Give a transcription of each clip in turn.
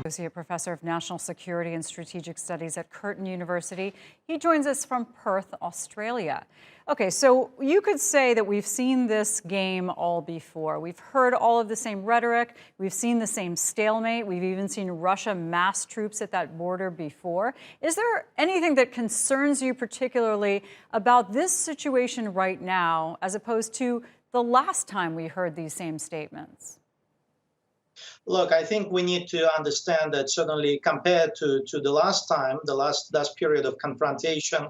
Associate Professor of National Security and Strategic Studies at Curtin University. He joins us from Perth, Australia. Okay, so you could say that we've seen this game all before. We've heard all of the same rhetoric. We've seen the same stalemate. We've even seen Russia mass troops at that border before. Is there anything that concerns you particularly about this situation right now, as opposed to the last time we heard these same statements? Look, I think we need to understand that certainly compared to the last time, the last period of confrontation,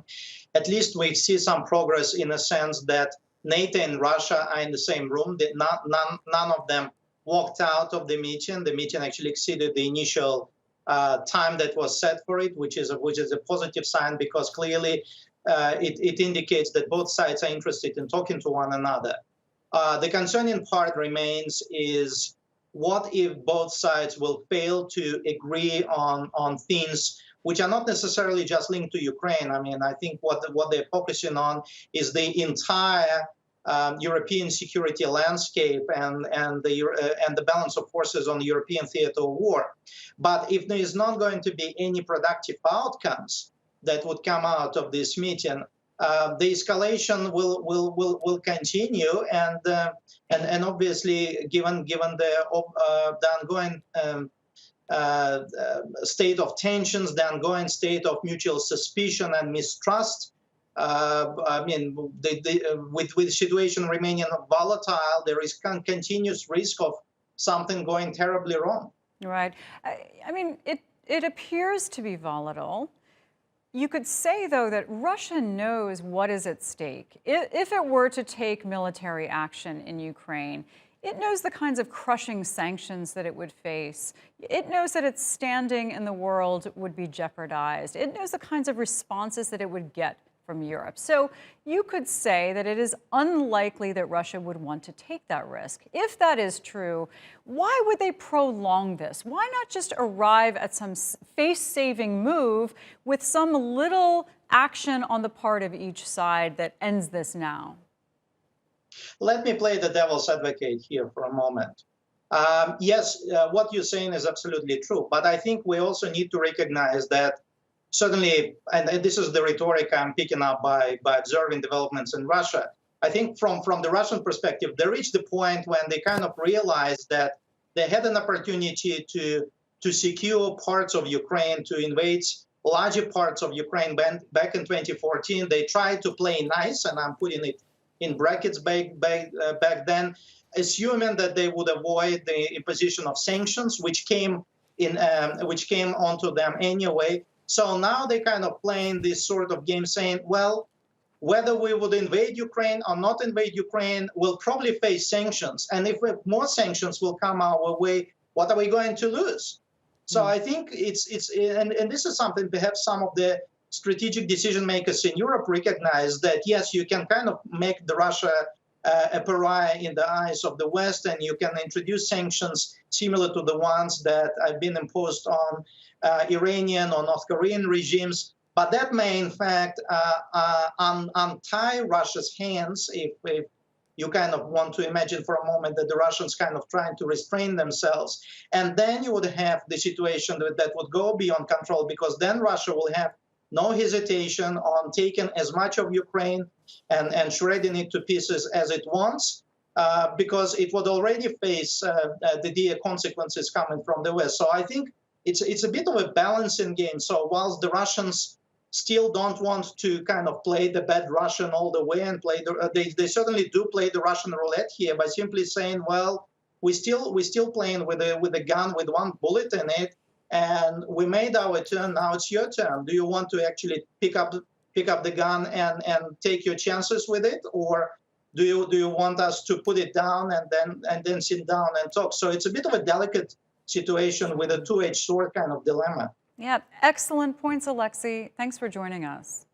at least we see some progress in the sense that NATO and Russia are in the same room. None of them walked out of the meeting. The meeting actually exceeded the initial time that was set for it, which is a positive sign, because clearly it indicates that both sides are interested in talking to one another. The concerning part remains is, what if both sides will fail to agree on things which are not necessarily just linked to Ukraine? I mean, I think what they're focusing on is the entire European security landscape and the balance of forces on the European theater of war. But if there is not going to be any productive outcomes that would come out of this meeting, the escalation will continue, and obviously, given the ongoing state of tensions, the ongoing state of mutual suspicion and mistrust, I mean, with the situation remaining volatile, there is continuous risk of something going terribly wrong. Right. I mean, it appears to be volatile. You could say, though, that Russia knows what is at stake. If it were to take military action in Ukraine, it knows the kinds of crushing sanctions that it would face. It knows that its standing in the world would be jeopardized. It knows the kinds of responses that it would get from Europe. So you could say that it is unlikely that Russia would want to take that risk. If that is true, why would they prolong this? Why not just arrive at some face-saving move with some little action on the part of each side that ends this now? Let me play the devil's advocate here for a moment. Yes, what you're saying is absolutely true, but I think we also need to recognize that certainly, and this is the rhetoric I'm picking up by observing developments in Russia, I think from the Russian perspective, they reached the point when they kind of realized that they had an opportunity to secure parts of Ukraine, to invade larger parts of Ukraine. Back in 2014, they tried to play nice, and I'm putting it in brackets back then, assuming that they would avoid the imposition of sanctions, which came onto them anyway. So now they kind of playing this sort of game, saying, well, whether we would invade Ukraine or not invade Ukraine, we'll probably face sanctions. And if more sanctions will come our way, what are we going to lose? So I think and this is something perhaps some of the strategic decision makers in Europe recognize, that yes, you can kind of make the Russia a pariah in the eyes of the West, and you can introduce sanctions similar to the ones that have been imposed on Iranian or North Korean regimes, but that may in fact untie Russia's hands if you kind of want to imagine for a moment that the Russians kind of trying to restrain themselves. And then you would have the situation that would go beyond control, because then Russia will have no hesitation on taking as much of Ukraine and shredding it to pieces as it wants, because it would already face the dire consequences coming from the West. So I think it's a bit of a balancing game. So whilst the Russians still don't want to kind of play the bad Russian all the way and play they certainly do play the Russian roulette here by simply saying, well, we're still playing with a gun with one bullet in it, and we made our turn. Now it's your turn. Do you want to actually pick up the gun and take your chances with it, or do you want us to put it down and then sit down and talk? So it's a bit of a delicate situation with a two-edged sword kind of dilemma. Yeah, excellent points, Alexey. Thanks for joining us.